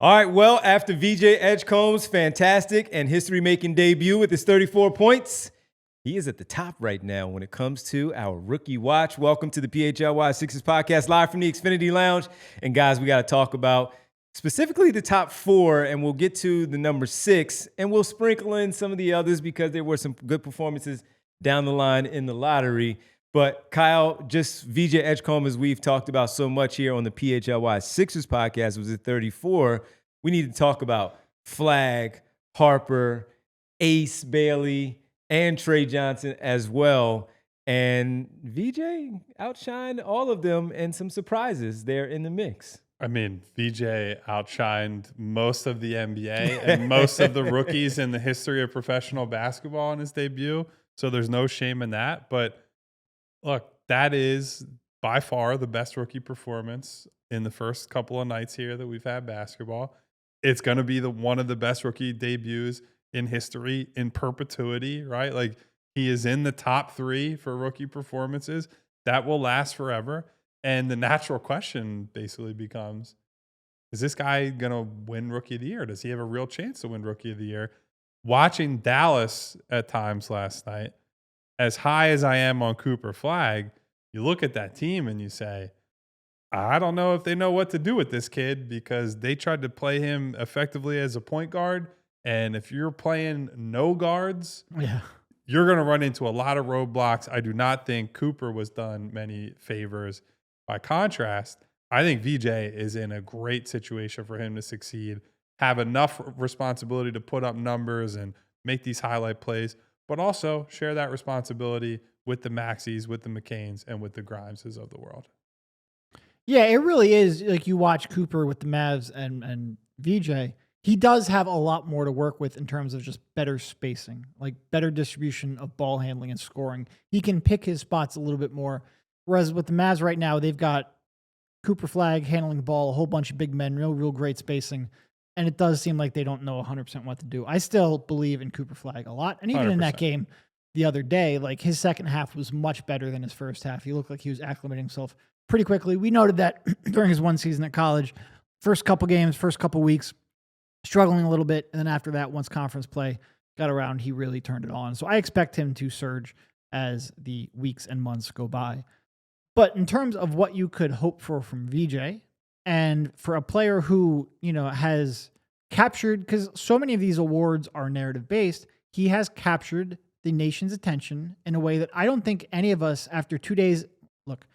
All right, well, after VJ Edgecombe's fantastic and history-making debut with his 34 points, he is at the top right now when it comes to our rookie watch. Welcome to the PHLY Sixers Podcast, live from the Xfinity Lounge. And guys, we got to talk about specifically the top four, and we'll get to the number 6, and we'll sprinkle in some of the others because there were some good performances down the line in the lottery. But Kyle, just VJ Edgecombe, as we've talked about so much here on the PHLY Sixers Podcast, was at 34. We need to talk about Flagg, Harper, Ace Bailey, and Trey Johnson as well. And VJ outshined all of them, and some surprises there in the mix. I mean, VJ outshined most of the NBA and most of the rookies in the history of professional basketball in his debut. So there's no shame in that. But look, that is by far the best rookie performance in the first couple of nights here that we've had basketball. It's going to be one of the best rookie debuts in history in perpetuity, right? Like, he is in the top 3 for rookie performances. That will last forever. And the natural question basically becomes, is this guy going to win Rookie of the Year? Does he have a real chance to win Rookie of the Year? Watching Dallas at times last night, as high as I am on Cooper Flagg, you look at that team and you say, I don't know if they know what to do with this kid, because they tried to play him effectively as a point guard. And if you're playing no guards, you're going to run into a lot of roadblocks. I do not think Cooper was done many favors. By contrast, I think VJ is in a great situation for him to succeed, have enough responsibility to put up numbers and make these highlight plays, but also share that responsibility with the Maxeys, with the McCains, and with the Grimeses of the world. Yeah, it really is. Like, you watch Cooper with the Mavs and VJ, he does have a lot more to work with in terms of just better spacing, like better distribution of ball handling and scoring. He can pick his spots a little bit more. Whereas with the Mavs right now, they've got Cooper Flagg handling the ball, a whole bunch of big men, real great spacing. And it does seem like they don't know 100% what to do. I still believe in Cooper Flagg a lot. And even 100%. in that game the other day, like, his second half was much better than his first half. He looked like he was acclimating himself pretty quickly. We noted that during his one season at college, first couple games, first couple weeks, struggling a little bit. And then after that, once conference play got around, he really turned it on. So I expect him to surge as the weeks and months go by. But in terms of what you could hope for from VJ, and for a player who, has captured, because so many of these awards are narrative based, he has captured the nation's attention in a way that I don't think any of us after 2 days, look,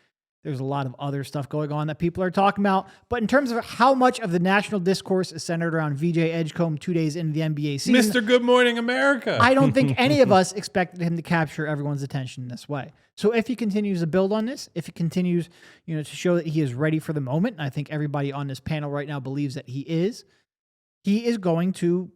there's a lot of other stuff going on that people are talking about, but in terms of how much of the national discourse is centered around VJ Edgecombe 2 days into the NBA season, Mr. Good Morning America. I don't think any of us expected him to capture everyone's attention in this way. So if he continues to build on this, if he continues, to show that he is ready for the moment, and I think everybody on this panel right now believes that he is going to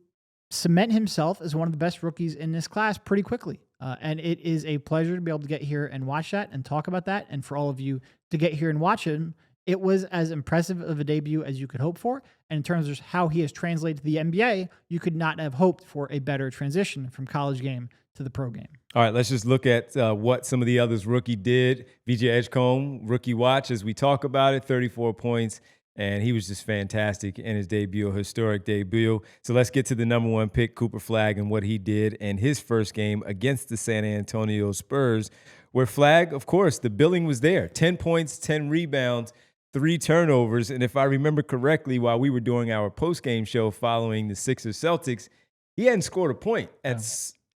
cement himself as one of the best rookies in this class pretty quickly. And it is a pleasure to be able to get here and watch that and talk about that. And for all of you to get here and watch him, it was as impressive of a debut as you could hope for. And in terms of how he has translated to the NBA, you could not have hoped for a better transition from college game to the pro game. All right, let's just look at what some of the others rookie did. VJ Edgecombe, rookie watch, as we talk about it, 34 points. And he was just fantastic in his debut, a historic debut. So let's get to the number 1 pick, Cooper Flagg, and what he did in his first game against the San Antonio Spurs, where Flagg, of course, the billing was there. 10 points, 10 rebounds, 3 turnovers. And if I remember correctly, while we were doing our post-game show following the Sixers-Celtics, he hadn't scored a point. At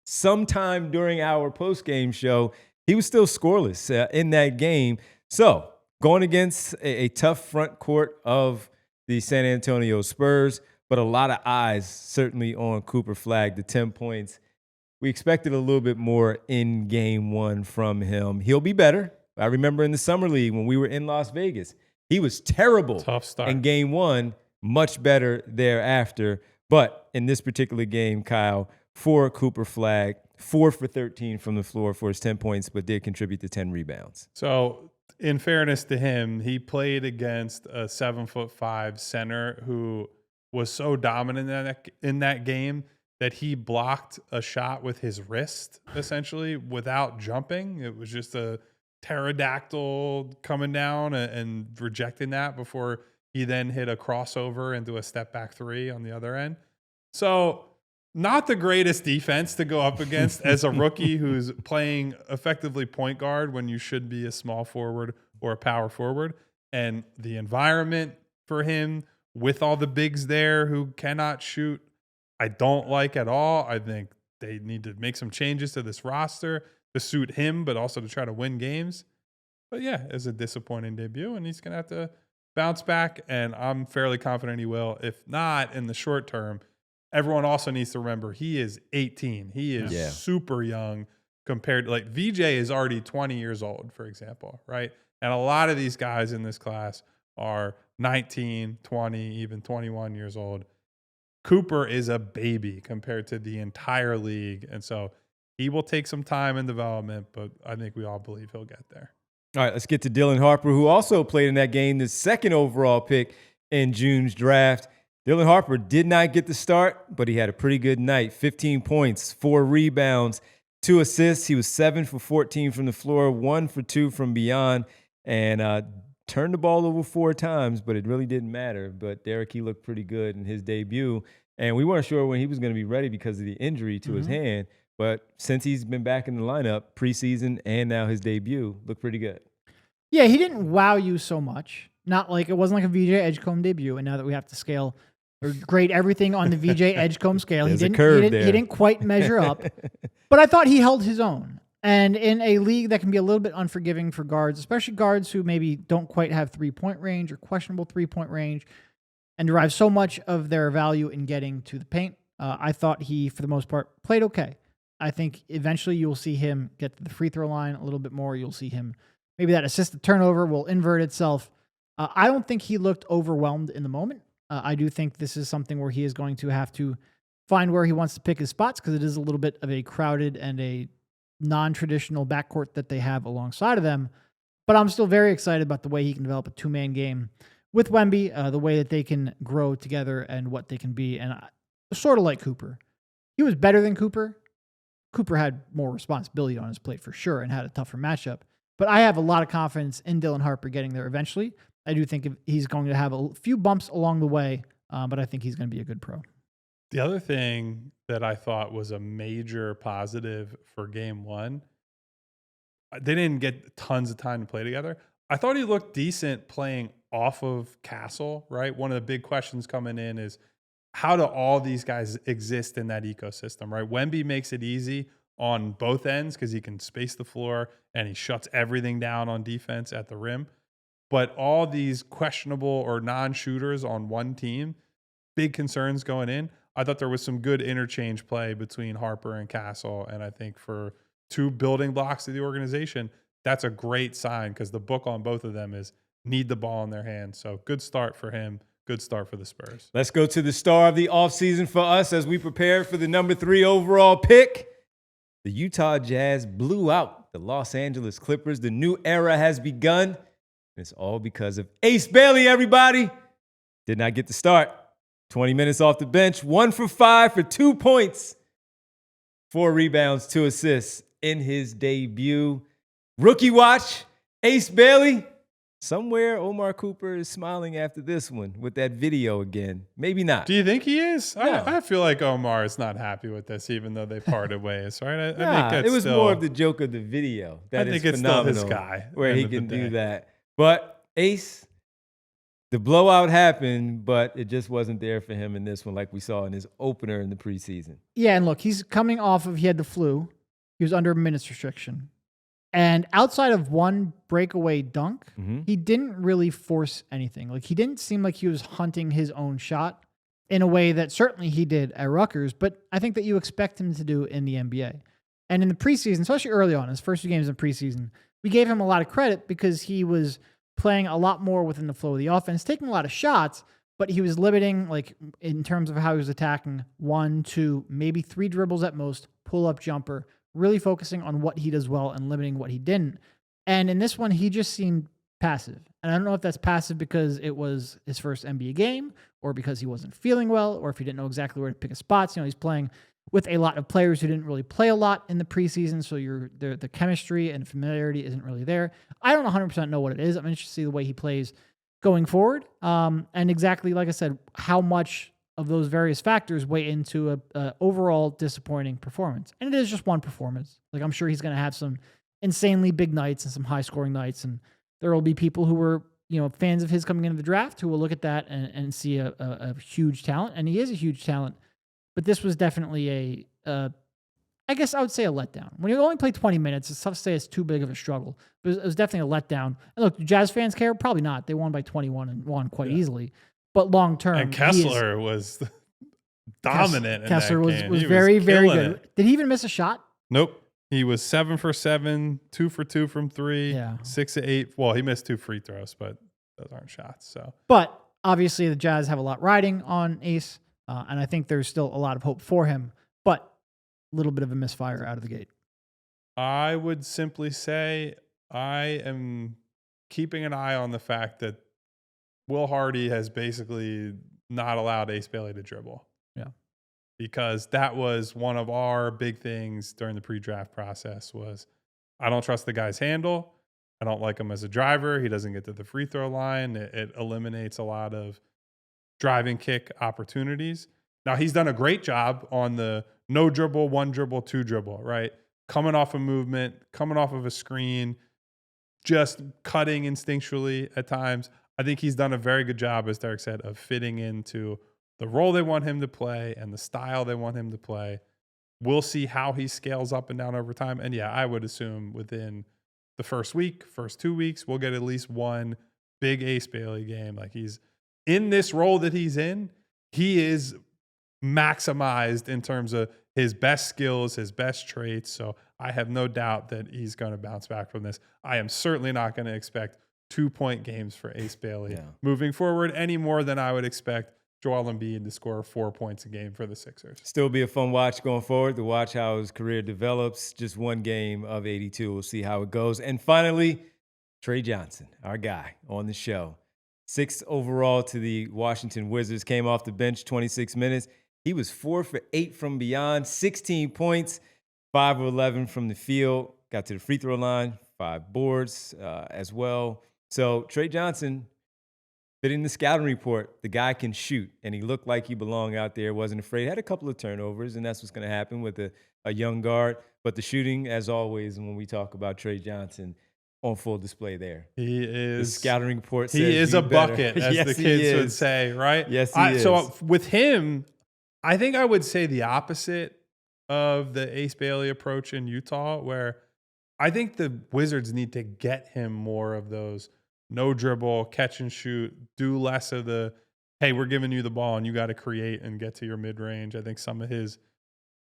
some time during our post-game show, he was still scoreless in that game. So going against a tough front court of the San Antonio Spurs, but a lot of eyes certainly on Cooper Flagg, the 10 points. We expected a little bit more in game 1 from him. He'll be better. I remember in the Summer League when we were in Las Vegas, he was terrible. Tough start. In game 1, much better thereafter. But in this particular game, Kyle, for Cooper Flagg, 4 for 13 from the floor for his 10 points, but did contribute to 10 rebounds. So in fairness to him, he played against a 7'5" center who was so dominant in that game that he blocked a shot with his wrist, essentially, without jumping. It was just a pterodactyl coming down and rejecting that before He then hit a crossover into a step back three on the other end. So not the greatest defense to go up against as a rookie who's playing effectively point guard when you should be a small forward or a power forward. And the environment for him with all the bigs there who cannot shoot, I don't like at all. I think they need to make some changes to this roster to suit him, but also to try to win games. But yeah, it's a disappointing debut, and he's going to have to bounce back, and I'm fairly confident he will. If not, in the short term, everyone also needs to remember he is 18. He is super young compared to, like, VJ is already 20 years old, for example, right? And a lot of these guys in this class are 19, 20, even 21 years old. Cooper is a baby compared to the entire league, and so he will take some time in development, but I think we all believe he'll get there. All right, let's get to Dylan Harper, who also played in that game, the second overall pick in June's draft. Dylan Harper did not get the start, but he had a pretty good night. 15 points, 4 rebounds, 2 assists. He was 7 for 14 from the floor, 1 for 2 from beyond, and turned the ball over 4 times, but it really didn't matter. But Derek, he looked pretty good in his debut, and we weren't sure when he was going to be ready because of the injury to his hand. But since he's been back in the lineup, preseason and now his debut, looked pretty good. Yeah, he didn't wow you so much. Not like it wasn't like a VJ Edgecombe debut. And now that we have to scale or grade everything on the VJ Edgecombe scale, he didn't quite measure up. But I thought he held his own. And in a league that can be a little bit unforgiving for guards, especially guards who maybe don't quite have 3-point range or questionable 3-point range, and derive so much of their value in getting to the paint, I thought he, for the most part, played okay. I think eventually you'll see him get to the free throw line a little bit more. You'll see him, maybe that assisted turnover will invert itself. I don't think he looked overwhelmed in the moment. I do think this is something where he is going to have to find where he wants to pick his spots, because it is a little bit of a crowded and a non-traditional backcourt that they have alongside of them. But I'm still very excited about the way he can develop a 2-man game with Wemby, the way that they can grow together and what they can be. And sort of like Cooper. He was better than Cooper. Cooper had more responsibility on his plate for sure and had a tougher matchup. But I have a lot of confidence in Dylan Harper getting there eventually. I do think he's going to have a few bumps along the way, but I think he's going to be a good pro. The other thing that I thought was a major positive for game one, they didn't get tons of time to play together. I thought he looked decent playing off of Castle, right? One of the big questions coming in is, how do all these guys exist in that ecosystem, right? Wemby makes it easy on both ends because he can space the floor and he shuts everything down on defense at the rim. But all these questionable or non-shooters on one team, big concerns going in. I thought there was some good interchange play between Harper and Castle. And I think for 2 building blocks of the organization, that's a great sign, because the book on both of them is need the ball in their hands. So good start for him. Good start for the Spurs. Let's go to the star of the offseason for us as we prepare for the number 3 overall pick. The Utah Jazz blew out the Los Angeles Clippers. The new era has begun. And it's all because of Ace Bailey, everybody. Did not get the start. 20 minutes off the bench, 1 for 5 for 2 points, 4 rebounds, 2 assists in his debut. Rookie watch, Ace Bailey. Somewhere Omar Cooper is smiling after this one with that video again. Maybe not. Do you think he is? No. I feel like Omar is not happy with this, even though they parted ways, right? I think it was more of the joke of the video. That I think is it's still phenomenal, his guy. where he can do that. But Ace, the blowout happened, but it just wasn't there for him in this one, like we saw in his opener in the preseason. Yeah, and look, he's coming off of, he had the flu. He was under a minutes restriction. And outside of one breakaway dunk, he didn't really force anything. Like, he didn't seem like he was hunting his own shot in a way that certainly he did at Rutgers, but I think that you expect him to do in the NBA. And in the preseason, especially early on, his first 2 games in preseason, we gave him a lot of credit because he was playing a lot more within the flow of the offense, taking a lot of shots, but he was limiting, like, in terms of how he was attacking, 1, 2, maybe 3 dribbles at most, pull-up jumper, really focusing on what he does well and limiting what he didn't. And in this one, he just seemed passive. And I don't know if that's passive because it was his first NBA game, or because he wasn't feeling well, or if he didn't know exactly where to pick his spots. You know, he's playing with a lot of players who didn't really play a lot in the preseason, so the chemistry and familiarity isn't really there. I don't 100% know what it is. I'm interested to see the way he plays going forward. And exactly like I said, how much of those various factors weigh into a overall disappointing performance. And it is just one performance. Like, I'm sure he's going to have some insanely big nights and some high scoring nights. And there will be people who were, fans of his coming into the draft who will look at that and see a huge talent. And he is a huge talent. But this was definitely I guess I would say a letdown. When you only play 20 minutes, it's tough to say it's too big of a struggle. But it was definitely a letdown. And look, do Jazz fans care? Probably not. They won by 21 and won quite easily. But long term, and Kessler was dominant. Kessler in that game. was He very, very good. it. Did he even miss a shot? Nope. He was 7 for 7, 2 for 2 from 3, 6 of 8. Well, he missed 2 free throws, but those aren't shots. So, but obviously the Jazz have a lot riding on Ace, and I think there's still a lot of hope for him. But a little bit of a misfire out of the gate. I would simply say I am keeping an eye on the fact that Will Hardy has basically not allowed Ace Bailey to dribble. Yeah. Because that was one of our big things during the pre-draft process was I don't trust the guy's handle. I don't like him as a driver. He doesn't get to the free throw line. It eliminates a lot of drive and kick opportunities. Now, he's done a great job on the no dribble, 1 dribble, 2 dribble, right? Coming off a movement, coming off of a screen, just cutting instinctually at times. I think he's done a very good job, as Derek said, of fitting into the role they want him to play and the style they want him to play. We'll see how he scales up and down over time. And yeah, I would assume within the first week, first 2 weeks, we'll get at least one big Ace Bailey game. Like, he's in this role that he's in, he is maximized in terms of his best skills, his best traits. So I have no doubt that he's going to bounce back from this. I am certainly not going to expect 2-point games for Ace Bailey moving forward any more than I would expect Joel Embiid to score 4 points a game for the Sixers. Still be a fun watch going forward to watch how his career develops. Just one game of 82. We'll see how it goes. And finally, Trey Johnson, our guy on the show. 6th overall to the Washington Wizards, came off the bench 26 minutes. He was 4 for 8 from beyond, 16 points, 5 of 11 from the field. Got to the free throw line, 5 boards as well. So Trey Johnson, fitting the scouting report, the guy can shoot, and he looked like he belonged out there, wasn't afraid. Had a couple of turnovers, and that's what's going to happen with a young guard. But the shooting, as always, when we talk about Trey Johnson, on full display there. He is. The scouting report says he is a bucket, as yes, the kids would say, right? Yes, he is. So with him, I think I would say the opposite of the Ace Bailey approach in Utah, where I think the Wizards need to get him more of those no dribble, catch and shoot, do less of the, hey, we're giving you the ball and you got to create and get to your mid-range. I think some of his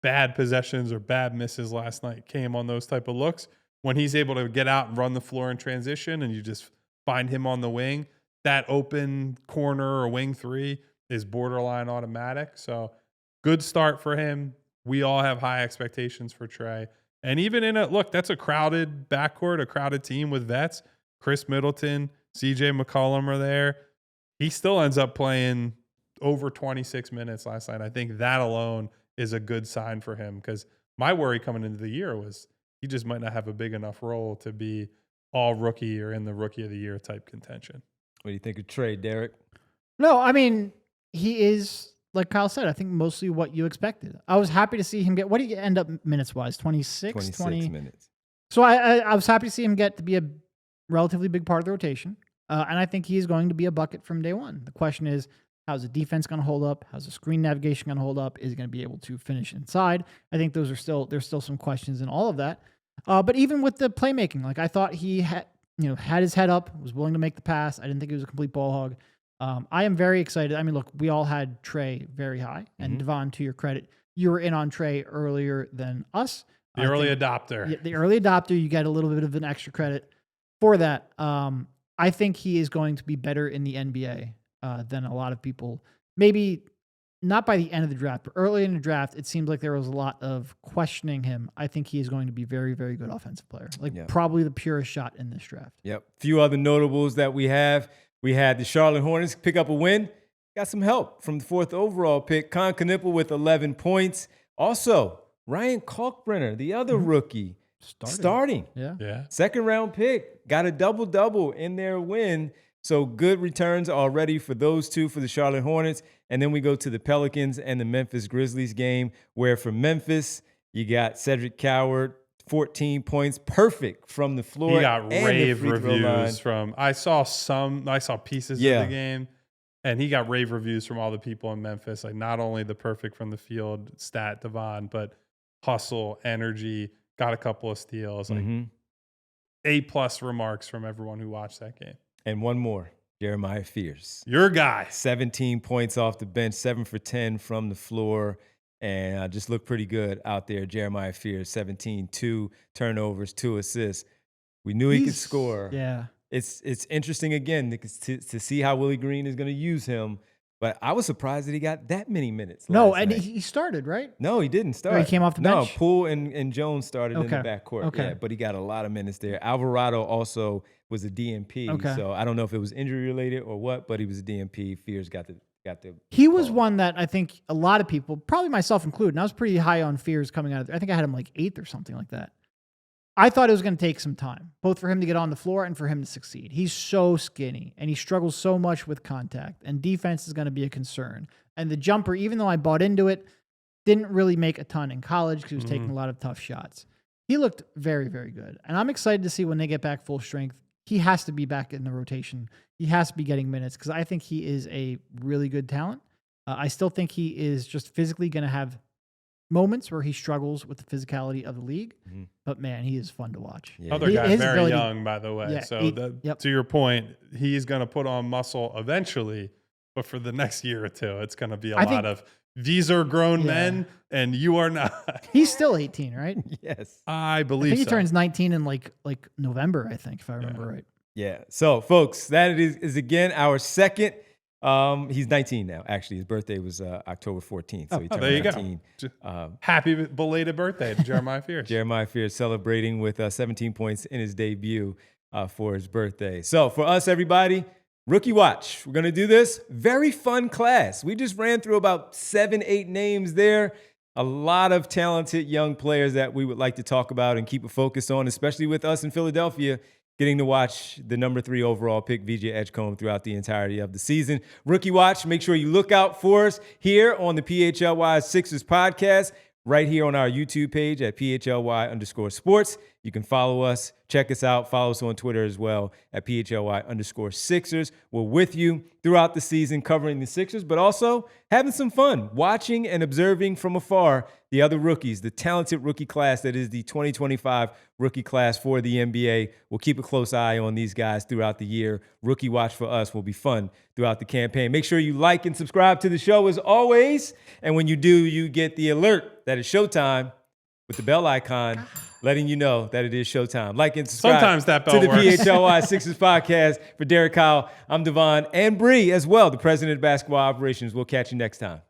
bad possessions or bad misses last night came on those type of looks. When he's able to get out and run the floor in transition and you just find him on the wing, that open corner or wing 3 is borderline automatic. So good start for him. We all have high expectations for Trey. And even in that's a crowded backcourt, a crowded team with vets. Chris Middleton, CJ McCollum are there. He still ends up playing over 26 minutes last night. I think that alone is a good sign for him, because my worry coming into the year was he just might not have a big enough role to be all rookie or in the rookie of the year type contention. What do you think of Trey, Derek? No, I mean, he is, like Kyle said, I think mostly what you expected. I was happy to see him get, what did he end up minutes-wise? 26 20 minutes. So I was happy to see him get to be a relatively big part of the rotation. And I think he's going to be a bucket from day one. The question is, how's the defense going to hold up? How's the screen navigation going to hold up? Is he going to be able to finish inside? I think there's still some questions in all of that. But even with the playmaking, like, I thought he had his head up, was willing to make the pass. I didn't think he was a complete ball hog. I am very excited. I mean, look, we all had Trey very high. And Devon, to your credit, you were in on Trey earlier than us. The early adopter. Yeah, the early adopter, you get a little bit of an extra credit for that. I think he is going to be better in the NBA than a lot of people. Maybe not by the end of the draft, but early in the draft, it seems like there was a lot of questioning him. I think he is going to be very, very good offensive player. Probably the purest shot in this draft. Yep. Few other notables that we have. We had the Charlotte Hornets pick up a win. Got some help from the 4th overall pick. Con Knippel with 11 points. Also, Ryan Kalkbrenner, the other rookie, starting. Yeah. 2nd round pick. Got a double-double in their win. So good returns already for those two for the Charlotte Hornets. And then we go to the Pelicans and the Memphis Grizzlies game, where for Memphis, you got Cedric Coward, 14 points, perfect from the floor. He got and rave the free throw line. reviews from. I saw pieces of the game, and he got rave reviews from all the people in Memphis. Like not only the perfect from the field stat, Devon, but hustle, energy. Got a couple of steals. Like A+ remarks from everyone who watched that game. And one more, Jeremiah Fears. Your guy. 17 points off the bench, 7 for 10 from the floor. And just looked pretty good out there. Jeremiah Fears, 17, 2 turnovers, 2 assists. We knew he could score. Yeah. It's interesting, again, to see how Willie Green is going to use him. But I was surprised that he got that many minutes. No, and he started, right? No, he didn't start. Or he came off the bench? No, Poole and Jones started in the backcourt. Okay. Yeah, but he got a lot of minutes there. Alvarado also was a DNP. Okay. So I don't know if it was injury related or what, but he was a DNP. Fears got the He was one that I think a lot of people, probably myself included, and I was pretty high on Fears coming out of there. I think I had him like 8th or something like that. I thought it was going to take some time, both for him to get on the floor and for him to succeed. He's so skinny, and he struggles so much with contact, and defense is going to be a concern. And the jumper, even though I bought into it, didn't really make a ton in college because he was taking a lot of tough shots. He looked very, very good. And I'm excited to see when they get back full strength. He has to be back in the rotation. He has to be getting minutes because I think he is a really good talent. I still think he is just physically going to have moments where he struggles with the physicality of the league. But, man, he is fun to watch. Yeah. Other guy, very young, by the way. Yeah, so to your point, he's going to put on muscle eventually. But for the next year or two, it's going to be a lot of these are grown men and you are not. He's still 18, right? Yes. I believe he turns 19 in like November, I think, if I remember right. Yeah. So, folks, that is again our second. He's 19 now. Actually, his birthday was October 14th. So he turned there you 19. Go. Happy belated birthday to Jeremiah Fears. Jeremiah Fears celebrating with 17 points in his debut for his birthday. So for us, everybody, Rookie Watch. We're going to do this. Very fun class. We just ran through about 7-8 names there. A lot of talented young players that we would like to talk about and keep a focus on, especially with us in Philadelphia, getting to watch the number 3 overall pick, VJ Edgecombe, throughout the entirety of the season. Rookie Watch, make sure you look out for us here on the PHLY Sixers podcast, right here on our YouTube page at PHLY_sports. You can follow us, check us out, follow us on Twitter as well at PHLY_Sixers. We're with you throughout the season covering the Sixers, but also having some fun watching and observing from afar the other rookies, the talented rookie class that is the 2025 rookie class for the NBA. We'll keep a close eye on these guys throughout the year. Rookie Watch for us will be fun throughout the campaign. Make sure you like and subscribe to the show as always. And when you do, you get the alert that it's showtime with the bell icon, letting you know that it is showtime. Like and subscribe Sometimes that bell to the works. PHLY Sixers podcast. For Derek Kyle, I'm Devon and Bree as well, the president of basketball operations. We'll catch you next time.